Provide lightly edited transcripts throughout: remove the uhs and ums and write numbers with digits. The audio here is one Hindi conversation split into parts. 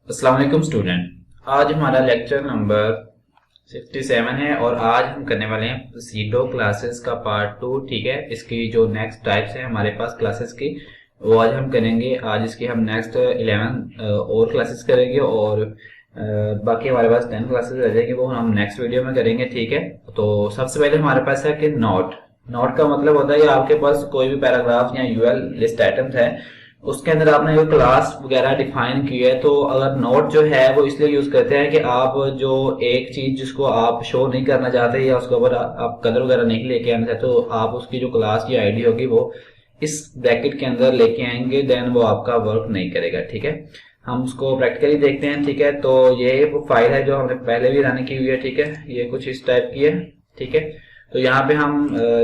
अस्सलाम वालेकुम स्टूडेंट। आज हमारा लेक्चर नंबर 67 है और आज हम करने वाले हैं सीडो क्लासेस का पार्ट 2। ठीक है, इसकी जो नेक्स्ट टाइप्स है हमारे पास क्लासेस की वो आज हम करेंगे। आज इसकी हम नेक्स्ट 11 और क्लासेस करेंगे और बाकी हमारे पास 10 क्लासेस रह जाएंगे, वो हम नेक्स्ट वीडियो में करेंगे। ठीक है, तो सबसे पहले हमारे पास है कि नोट। नोट का मतलब होता है कि आपके पास कोई भी पैराग्राफ या यूएल लिस्ट आइटम्स है, उसके अंदर आपने जो क्लास वगैरह डिफाइन की है, तो अगर नोट जो है वो इसलिए यूज करते हैं कि आप जो एक चीज जिसको आप शो नहीं करना चाहते या उसके ऊपर आप कलर वगैरह नहीं लेके आना चाहते, तो आप उसकी जो क्लास की आईडी होगी वो इस ब्रैकेट के अंदर लेके आएंगे, देन वो आपका वर्क नहीं करेगा। ठीक है, हम उसको प्रैक्टिकली देखते हैं। ठीक है, तो ये वो फाइल है जो हमने पहले भी रन की हुई है। ठीक है, ये कुछ इस टाइप की है। ठीक है, तो यहाँ पे हम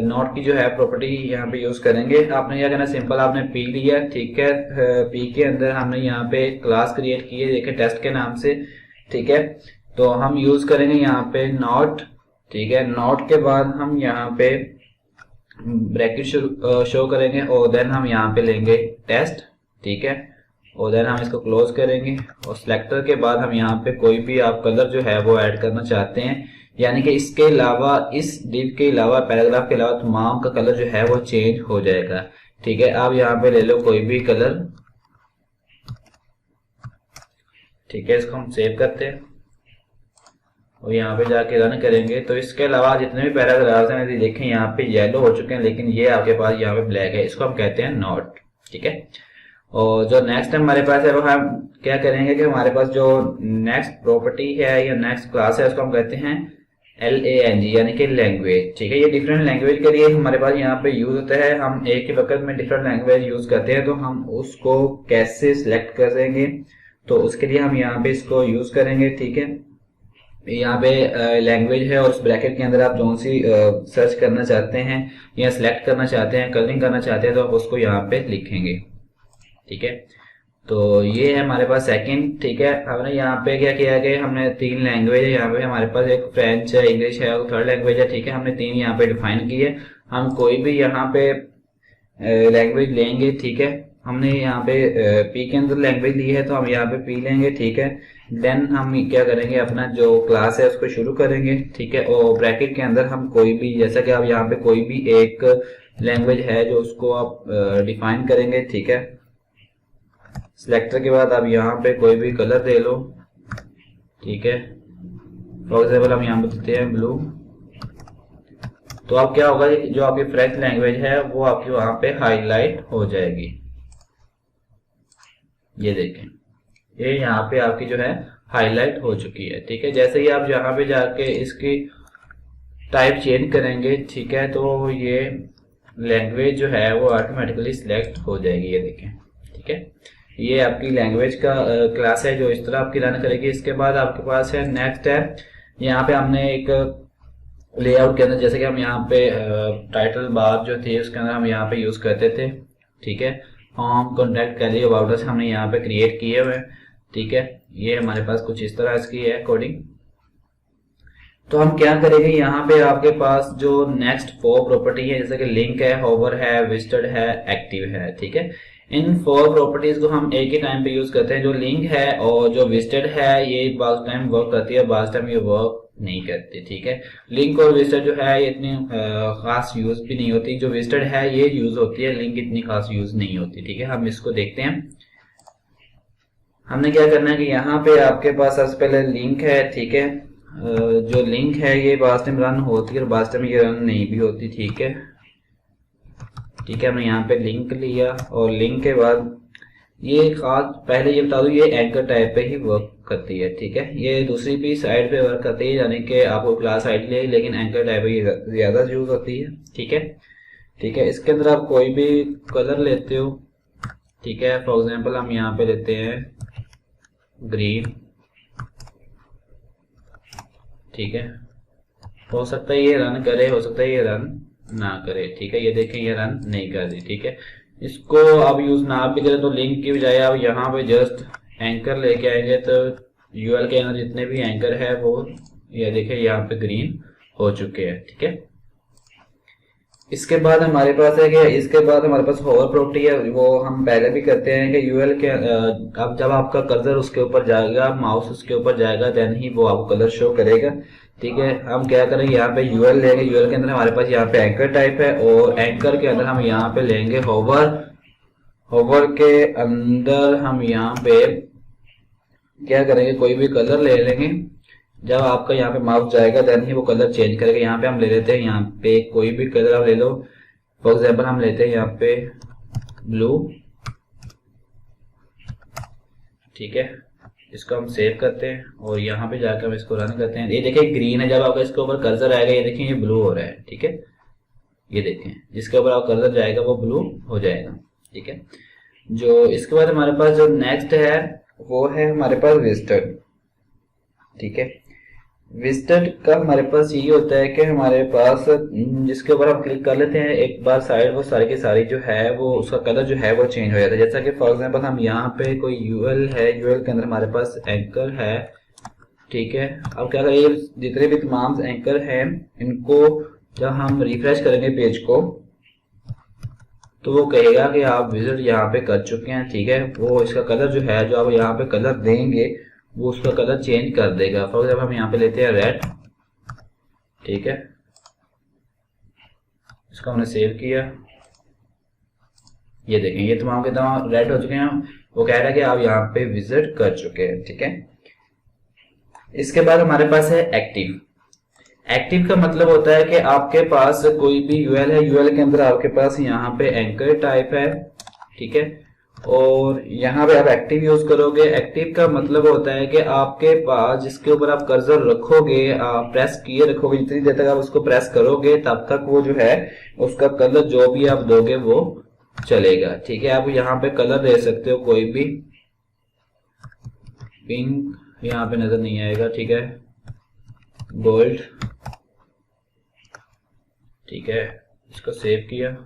नोट की जो है प्रॉपर्टी यहाँ पे यूज करेंगे। आपने क्या करना, सिंपल आपने पी लिया। ठीक है, पी के अंदर हमने यहाँ पे क्लास क्रिएट की है, देखिए टेस्ट के नाम से। ठीक है, तो हम यूज करेंगे यहाँ पे नोट। ठीक है, नोट के बाद हम यहाँ पे ब्रैकेट शो करेंगे और देन हम यहाँ पे लेंगे टेस्ट। ठीक है, और देन हम इसको क्लोज करेंगे और सिलेक्टर के बाद हम यहाँ पे कोई भी आप कलर जो है वो ऐड करना चाहते हैं, यानी कि इसके अलावा, इस डिव के अलावा, पैराग्राफ के अलावा तमाम का कलर जो है वो चेंज हो जाएगा। ठीक है, आप यहाँ पे ले लो कोई भी कलर। ठीक है, इसको हम सेव करते हैं और यहाँ पे जाके रन करेंगे। तो इसके अलावा जितने भी पैराग्राफ्स हैं देखें यहाँ पे येलो हो चुके हैं, लेकिन ये आपके पास यहाँ पे ब्लैक है, इसको हम कहते हैं नोट। ठीक है, और जो नेक्स्ट हमारे पास है वो हम क्या करेंगे कि हमारे पास जो नेक्स्ट प्रॉपर्टी है या नेक्स्ट क्लास है उसको हम कहते हैं LANG, यानी कि लैंग्वेज। ठीक है, ये डिफरेंट लैंग्वेज के लिए हमारे पास यहाँ पे यूज होता है। हम एक ही वक्त में डिफरेंट लैंग्वेज यूज करते हैं, तो हम उसको कैसे सिलेक्ट करेंगे, तो उसके लिए हम यहाँ पे इसको यूज करेंगे। ठीक है, यहाँ पे लैंग्वेज है और उस ब्रैकेट के अंदर आप जो सी सर्च करना चाहते हैं या सिलेक्ट करना चाहते हैं, कलरिंग करना चाहते हैं, तो आप उसको यहाँ पे लिखेंगे। ठीक है, तो ये है हमारे पास सेकंड। ठीक है, हमने यहाँ पे क्या किया कि हमने 3 लैंग्वेज है यहाँ पे हमारे पास, एक फ्रेंच है, इंग्लिश है और थर्ड लैंग्वेज है। ठीक है, हमने 3 यहाँ पे डिफाइन की है। हम कोई भी यहाँ पे लैंग्वेज लेंगे। ठीक है, हमने यहाँ पे पी के अंदर लैंग्वेज ली है तो हम यहाँ पे पी लेंगे। ठीक है, देन हम क्या करेंगे, अपना जो क्लास है उसको शुरू करेंगे। ठीक है, और ब्रैकेट के अंदर हम कोई भी, जैसा कि आप यहाँ पे कोई भी एक लैंग्वेज है जो उसको आप डिफाइन करेंगे। ठीक है, सिलेक्टर के बाद आप यहाँ पे कोई भी कलर दे लो। ठीक है, फॉर एग्जाम्पल हम यहाँ पे देते हैं ब्लू। तो अब क्या होगा, जो आपकी फ्रेंच लैंग्वेज है वो आपकी वहां पे हाईलाइट हो जाएगी। ये देखें, ये यहाँ पे आपकी जो है हाईलाइट हो चुकी है। ठीक है, जैसे ही आप यहाँ पे जाके इसकी टाइप चेंज करेंगे, ठीक है, तो ये लैंग्वेज जो है वो ऑटोमेटिकली सिलेक्ट हो जाएगी। ये देखें, ठीक है, ये आपकी लैंग्वेज का क्लास है जो इस तरह आपकी रन करेगी। इसके बाद आपके पास है नेक्स्ट है, यहाँ पे हमने एक लेआउट के अंदर, जैसे कि हम यहाँ पे टाइटल बार जो थी उसके अंदर हम यहाँ पे यूज करते थे। ठीक है, home, contact, gallery, about us हमने यहाँ पे क्रिएट किए हुए। ठीक है, ये हमारे पास कुछ इस तरह इसकी है कोडिंग। तो हम क्या करेंगे, यहाँ पे आपके पास जो नेक्स्ट 4 प्रॉपर्टी है, जैसे कि लिंक है, होवर है, विजिटेड है, एक्टिव है। ठीक है, इन 4 प्रॉपर्टीज को हम एक ही टाइम पे यूज करते हैं। जो लिंक है और जो विजिटेड है ये बाज टाइम वर्क करती है, बाज टाइम ये वर्क नहीं करती। ठीक है, लिंक और विजिटेड जो है ये इतनी खास यूज भी नहीं होती, जो विजिटेड है ये यूज होती है, लिंक इतनी खास यूज नहीं होती। ठीक है, हम इसको देखते हैं। हमने क्या करना है कि यहाँ पे आपके पास सबसे पहले लिंक है। ठीक है, जो लिंक है ये बाज टाइम रन होती है और बाज टाइम ये रन नहीं भी होती। ठीक है, ठीक है, हमने यहाँ पे लिंक लिया और लिंक के बाद ये खास, पहले ये बता दूं, ये एंकर टाइप पे ही वर्क करती है। ठीक है, ये दूसरी भी साइड पे वर्क करती है, यानी कि आपको क्लास आईडी ले, लेकिन एंकर टाइप पे ज्यादा यूज होती है। ठीक है, ठीक है, इसके अंदर आप कोई भी कलर लेते हो। ठीक है, फॉर एग्जांपल हम यहाँ पे लेते हैं ग्रीन। ठीक है, हो सकता है ये रन करे, हो सकता है ये रन ना करे। ठीक है, ये देखें ये रन नहीं कर रही। ठीक है, इसको आप यूज ना भी करें तो लिंक की बजाय आप यहाँ पे जस्ट एंकर लेके आएंगे, तो यूएल के अंदर जितने भी एंकर है वो ये देखें यहाँ पे ग्रीन हो चुके हैं। ठीक है, इसके बाद हमारे पास है कि इसके बाद हमारे पास होवर प्रॉपर्टी है, वो हम पहले भी करते हैं कि यूएल के अब जब आपका कर्सर उसके ऊपर जाएगा, माउस उसके ऊपर जाएगा, देन ही वो आपको कलर शो करेगा। ठीक है, हम क्या करेंगे, यहाँ पे यूएल लेंगे, यूएल के अंदर हमारे पास यहाँ पे एंकर टाइप है, और एंकर के अंदर हम यहाँ पे लेंगे होवर। होवर के अंदर हम यहाँ पे क्या करेंगे, कोई भी कलर ले लेंगे। जब आपका यहाँ पे माउस जाएगा देन ही वो कलर चेंज करेगा। यहाँ पे हम ले लेते हैं, यहाँ पे कोई भी कलर आप ले लो। फॉर एग्जांपल हम लेते हैं यहाँ पे ब्लू। ठीक है, इसको हम सेव करते हैं और यहाँ पे जाकर हम इसको रन करते हैं। ये देखिए ग्रीन है, जब आपका इसके ऊपर कर्सर आएगा ये देखिए ये ब्लू हो रहा है। ठीक है, ये देखें जिसके ऊपर आप कर्सर जाएगा वो ब्लू हो जाएगा। ठीक है, जो इसके बाद हमारे पास जो नेक्स्ट है वो है हमारे पास विजिटर। ठीक है, विजिटर का हमारे पास यही होता है कि हमारे पास जिसके ऊपर हम क्लिक कर लेते हैं एक बार साइड, वो सारी की सारी जो है वो उसका कलर जो है वो चेंज हो जाता है। जैसा कि फॉर एग्जांपल हम यहाँ पे कोई यूएल है, यूएल के अंदर हमारे पास एंकर है। ठीक है, अब क्या करें, जितने भी तमाम एंकर हैं इनको जब हम रिफ्रेश करेंगे पेज को तो वो कहेगा कि आप विजिट यहाँ पे कर चुके हैं। ठीक है, वो इसका कलर जो है, जो आप यहाँ पे कलर देंगे वो उसका कलर चेंज कर देगा। फॉर एग्जाम्पल हम यहाँ पे लेते हैं रेड। ठीक है, इसको हमने सेव किया, ये देखें ये तमाम के तमाम रेड हो चुके हैं। वो कह रहा है कि आप यहाँ पे विजिट कर चुके हैं। ठीक है, इसके बाद हमारे पास है एक्टिव। एक्टिव का मतलब होता है कि आपके पास कोई भी यूएल है, यूएल के अंदर आपके पास यहाँ पे एंकर टाइप है। ठीक है, और यहाँ पे आप एक्टिव यूज करोगे। एक्टिव का मतलब होता है कि आपके पास जिसके ऊपर आप कर्सर रखोगे, आप प्रेस किए रखोगे, जितनी देर तक आप उसको प्रेस करोगे तब तक वो जो है उसका कलर जो भी आप दोगे वो चलेगा। ठीक है, आप यहाँ पे कलर दे सकते हो कोई भी, पिंक यहाँ पे नजर नहीं आएगा। ठीक है, गोल्ड। ठीक है, इसको सेव किया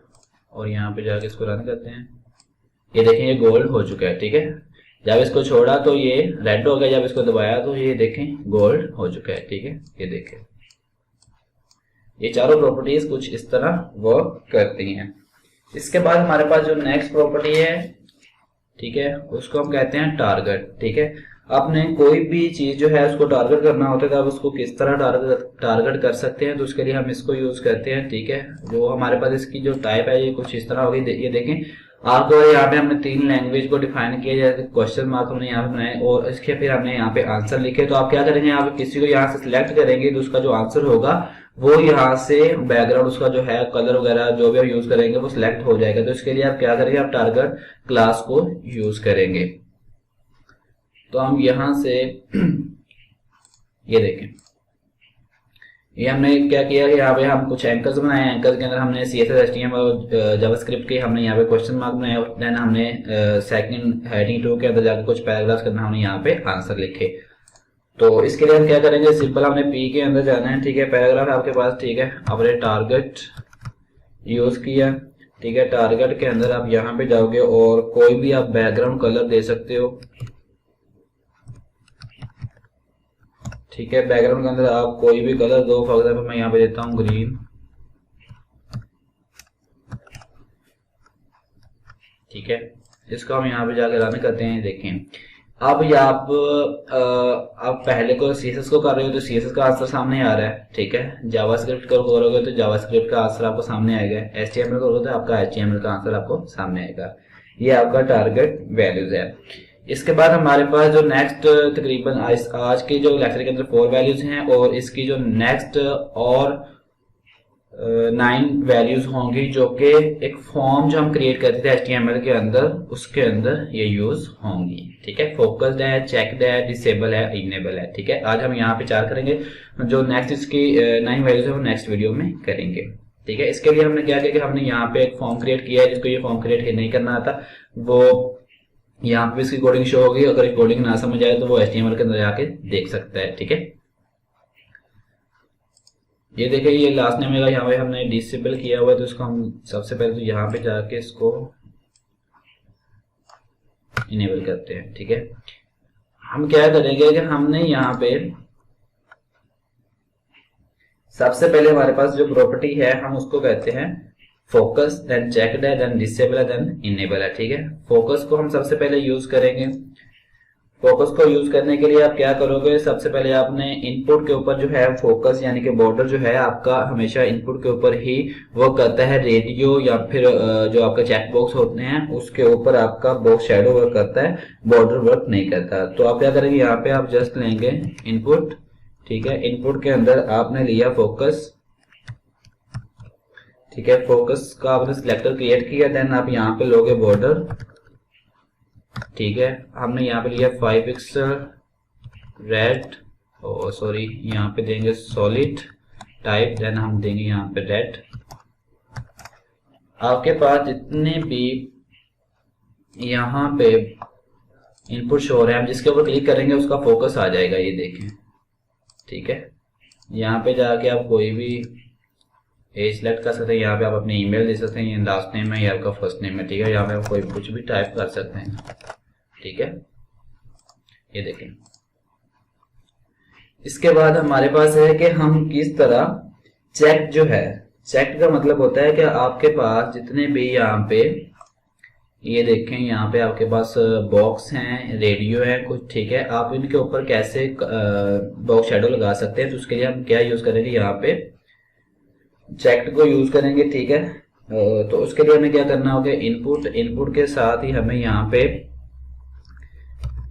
और यहाँ पे जाके इसको रन करते हैं। ये देखें ये गोल्ड हो चुका है। ठीक है, जब इसको छोड़ा तो ये रेड हो गया, जब इसको दबाया तो ये देखें गोल्ड हो चुका है। ठीक है, ये देखें ये चारों प्रॉपर्टीज कुछ इस तरह वर्क करती हैं। इसके बाद हमारे पास जो नेक्स्ट प्रॉपर्टी है, ठीक है, उसको हम कहते हैं टारगेट। ठीक है, आपने कोई भी चीज जो है उसको टारगेट करना होता है तो आप उसको किस तरह टारगेट कर सकते हैं, तो उसके लिए हम इसको यूज करते हैं। ठीक है, जो हमारे पास इसकी जो टाइप है ये कुछ इस तरह होगी। ये देखें आपको यहाँ पे हमने 3 लैंग्वेज को डिफाइन किया, जैसे क्वेश्चन मार्क हमने यहाँ पे बनाए और इसके फिर हमने यहाँ पे आंसर लिखे। तो आप क्या करेंगे, यहाँ पे किसी को यहाँ से सिलेक्ट करेंगे तो उसका जो आंसर होगा वो यहाँ से बैकग्राउंड उसका जो है कलर वगैरह जो भी हम यूज करेंगे वो सिलेक्ट हो जाएगा। तो इसके लिए आप क्या करेंगे, आप टारगेट क्लास को यूज करेंगे। तो हम यहां से ये देखें ये हमने क्या किया कि यहाँ पे हम कुछ एंकर्स बनाए। एंकर्स के अंदर हमने CSS HTML और जावास्क्रिप्ट के हमने यहाँ पे क्वेश्चन मार्क बनाए। देन हमने सेकंड हेडिंग 2 के अंदर जाकर कुछ पैराग्राफ्स करना, हमने यहाँ पे आंसर लिखे। तो इसके लिए हम क्या करेंगे, सिंपल हमने P के अंदर जाना है। ठीक है, पैराग्राफ आपके पास। ठीक है, आपने टारगेट यूज किया। ठीक है, टारगेट के अंदर आप यहाँ पे जाओगे और कोई भी आप बैकग्राउंड कलर दे सकते हो। ठीक है, बैकग्राउंड के अंदर आप कोई भी कलर दो। फॉर एग्जाम्पल मैं यहाँ पे देता हूँ ग्रीन। ठीक है, इसको हम यहाँ पे जाकर रन करते हैं। देखें अब आप पहले को CSS को कर रहे हो तो CSS का आंसर सामने आ रहा है। ठीक है, जावास्क्रिप्ट को करोगे तो जावास्क्रिप्ट का आंसर आपको सामने आएगा। HTML करोगे तो आपका HTML का आंसर आपको सामने आएगा। ये आपका टारगेट वैल्यूज है। इसके बाद हमारे पास जो नेक्स्ट तकरीबन आज के जो लेक्चर के अंदर 4 वैल्यूज हैं और इसकी जो नेक्स्ट और 9 वैल्यूज होंगी जो कि एक फॉर्म जो हम क्रिएट करते थे HTML के अंदर उसके अंदर ये यूज होंगी। ठीक है, फोकस्ड है, चेक्ड है, डिसेबल है, इनेबल है। ठीक है, आज हम यहाँ पे 4 करेंगे। जो नेक्स्ट इसकी 9 वैल्यूज है वो नेक्स्ट वीडियो में करेंगे। ठीक है, इसके लिए हमने क्या किया कि हमने यहाँ पे एक फॉर्म क्रिएट किया है। जिसको ये फॉर्म क्रिएट नहीं करना आता वो यहाँ पे इसकी कोडिंग शो होगी। अगर कोडिंग ना समझ आए तो वो HTML के अंदर जाके देख सकता है। ठीक है, ये देखिए ये लास्ट नेम मेरा यहाँ पे हमने डिसेबल किया हुआ है। तो इसको हम सबसे पहले तो यहाँ पे जाके इसको इनेबल करते हैं। ठीक है, हम क्या करेंगे कि हमने यहाँ पे सबसे पहले हमारे पास जो प्रॉपर्टी है हम उसको कहते हैं फोकस, देन चेक्ड है, देन डिसेबल है, देन इनेबल है। ठीक है, फोकस को हम सबसे पहले यूज करेंगे। फोकस को यूज करने के लिए आप क्या करोगे, सबसे पहले आपने इनपुट के ऊपर जो है फोकस यानी कि बॉर्डर जो है आपका हमेशा इनपुट के ऊपर ही वर्क करता है। रेडियो या फिर जो आपका चेक बॉक्स होते हैं उसके ऊपर आपका बॉक्स शैडो वर्क करता है, बॉर्डर वर्क नहीं करता। तो आप क्या करेंगे, यहाँ पे आप जस्ट लेंगे इनपुट। ठीक है, इनपुट के अंदर आपने लिया फोकस। ठीक है, फोकस का आपने सिलेक्टर क्रिएट किया, देन आप यहाँ पे लोगे बॉर्डर। ठीक है, हमने यहाँ पे लिया 5 पिक्सल रेड, सॉरी यहाँ पे देंगे सॉलिड टाइप, देन हम देंगे यहाँ पे रेड। आपके पास जितने भी यहाँ पे इनपुट शो हो रहे हैं, जिसके ऊपर क्लिक करेंगे उसका फोकस आ जाएगा, ये देखें। ठीक है, यहाँ पे जाके आप कोई भी एज सिलेक्ट कर सकते हैं। यहाँ पे आप अपनी ईमेल दे सकते हैं, ये लास्ट नेम है या आपका फर्स्ट नेम है। ठीक है, यहाँ पे आप कोई कुछ भी टाइप कर सकते हैं। ठीक है, ये देखें। इसके बाद हमारे पास है कि हम किस तरह चेक जो है, चेक का मतलब होता है कि आपके पास जितने भी यहाँ पे ये देखें, यहाँ पे आपके पास बॉक्स हैं, रेडियो है कुछ। ठीक है, आप इनके ऊपर कैसे बॉक्स शेडो लगा सकते हैं, तो उसके लिए हम क्या यूज करेंगे, यहाँ पे चेक्ड को यूज करेंगे। ठीक है, तो उसके लिए हमें क्या करना होगा, इनपुट, इनपुट के साथ ही हमें यहाँ पे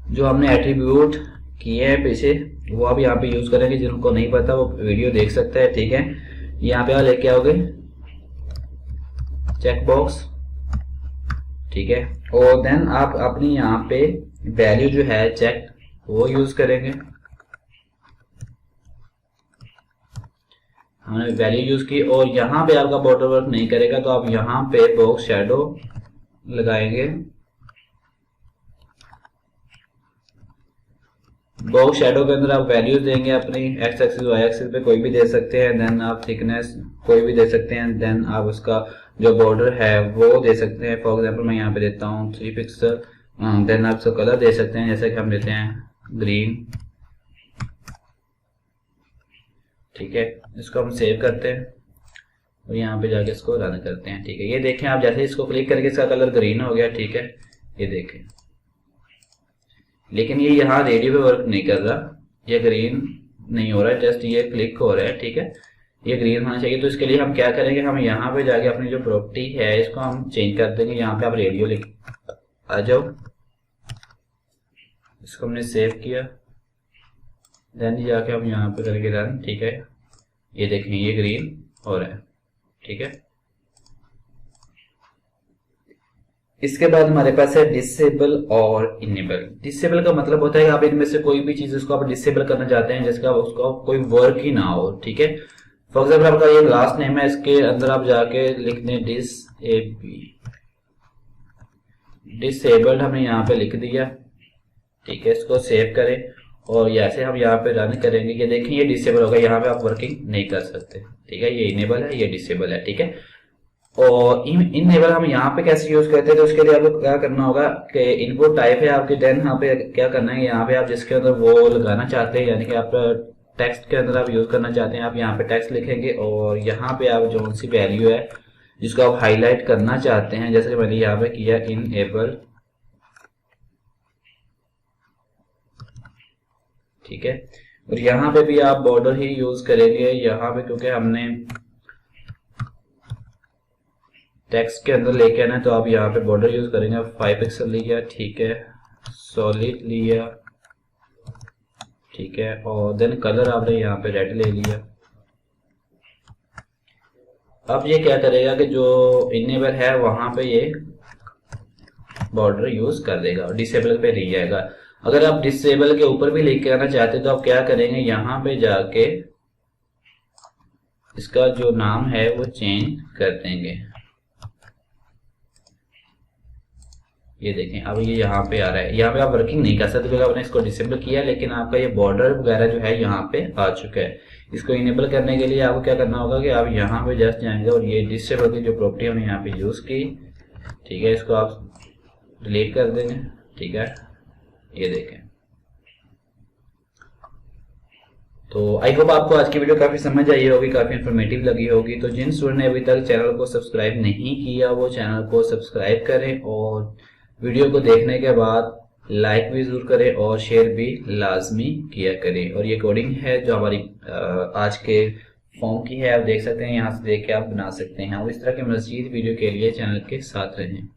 जो हमने एट्रीब्यूट किए हैं पीछे वो अब यहाँ पे यूज करेंगे। जिनको नहीं पता वो वीडियो देख सकते हैं। ठीक है, यहाँ पे आप लेके आओगे चेक बॉक्स। ठीक है, और देन आप अपनी यहाँ पे वैल्यू जो है चेक वो यूज करेंगे। हमने वैल्यू यूज की और यहाँ पे आपका बॉर्डर वर्क नहीं करेगा तो आप यहाँ पे बॉक्स शैडो लगाएंगे। बॉक्स शैडो के अंदर आप वैल्यूज देंगे अपनी, एक्स एक्सिस वाई एक्सिस पे कोई भी दे सकते हैं। देन आप थिकनेस कोई भी दे सकते हैं। देन आप उसका जो बॉर्डर है वो दे सकते हैं। फॉर एग्जांपल मैं यहाँ पे देता हूँ 3 पिक्सल। देन आप उसका कलर दे सकते हैं, जैसे कि हम देते हैं ग्रीन। ठीक है, इसको हम सेव करते हैं और यहाँ पे जाके इसको रन करते हैं। ठीक है, ये देखें आप जैसे इसको क्लिक करके इसका कलर ग्रीन हो गया। ठीक है, ये देखें, लेकिन ये यहाँ रेडियो पे वर्क नहीं कर रहा, ये ग्रीन नहीं हो रहा है, जस्ट ये क्लिक हो रहा है। ठीक है, ये ग्रीन होना चाहिए। तो इसके लिए हम क्या करेंगे, हम यहाँ पे जाके अपनी जो प्रॉपर्टी है इसको हम चेंज कर देंगे। यहाँ पे आप रेडियो लिख आ जाओ, इसको हमने सेव किया, देन जाके हम यहाँ पे करेंगे रन। ठीक है, ये देखें ये ग्रीन हो रहा है। ठीक है, इसके बाद हमारे पास है डिसेबल और इनेबल। डिसेबल का मतलब होता है कि आप इनमें से कोई भी चीज उसको आप डिसेबल करना चाहते हैं जिसका उसका कोई वर्क ही ना हो। ठीक है, फॉर एग्जाम्पल आपका ये लास्ट नेम है, इसके अंदर आप जाके लिख दें डिसेबल्ड, हमने यहाँ पे लिख दिया। ठीक है, इसको सेव करें और ऐसे हम यहाँ पे रन करेंगे। ये देखें ये डिसेबल होगा, यहाँ पे आप वर्किंग नहीं कर सकते। ठीक है, ये इनेबल है, ये डिसेबल है। ठीक है, और इनेबल हम यहाँ पे कैसे यूज करते हैं, तो उसके लिए आपको क्या करना होगा कि इनपुट टाइप है आपकी, देन यहाँ पे क्या करना है, यहाँ पे आप जिसके अंदर वो लगाना चाहते हैं यानी कि आप टेक्स्ट के अंदर आप यूज करना चाहते हैं, आप यहाँ पे टेक्स्ट लिखेंगे और यहाँ पे आप जो सी वैल्यू है जिसको आप हाईलाइट करना चाहते हैं, जैसे मैंने यहाँ पे किया इनेबल। ठीक है, और यहाँ पे भी आप बॉर्डर ही यूज करेंगे यहाँ पे, क्योंकि हमने टेक्स्ट के अंदर लेके आना है तो आप यहाँ पे बॉर्डर यूज करेंगे। 5 पिक्सल लिया। ठीक है, सॉलिड लिया। ठीक है, और देन कलर आपने यहाँ पे रेड ले लिया। अब ये क्या करेगा कि जो इनेबल है वहां पे ये बॉर्डर यूज कर देगा और डिसेबल पे नहीं जाएगा। अगर आप डिसेबल के ऊपर भी लेके आना चाहते हैं तो आप क्या करेंगे, यहाँ पे जाके इसका जो नाम है वो चेंज कर देंगे। ये देखें अब ये यहाँ पे आ रहा है, यहाँ पे आप वर्किंग नहीं कर सकते क्योंकि आपने इसको डिसेबल किया, लेकिन आपका ये बॉर्डर वगैरह जो है यहाँ पे आ चुका है। इसको इनेबल करने के लिए आपको क्या करना होगा कि आप यहाँ पे जस्ट जाएंगे और ये डिसेबल की जो प्रॉपर्टी हमने यहाँ पे यूज की, ठीक है, इसको आप डिलीट कर देंगे। ठीक है, ये देखें तो आई होप आपको आज की वीडियो काफ़ी समझ आई होगी, काफ़ी इन्फॉर्मेटिव लगी होगी। तो जिन स्टूडेंट ने अभी तक चैनल को सब्सक्राइब नहीं किया वो चैनल को सब्सक्राइब करें और वीडियो को देखने के बाद लाइक भी ज़रूर करें और शेयर भी लाजमी किया करें। और ये कोडिंग है जो हमारी आज के फॉर्म की है, आप देख सकते हैं, यहाँ से देख के आप बना सकते हैं। और इस तरह के मज़ीद वीडियो के लिए चैनल के साथ रहें।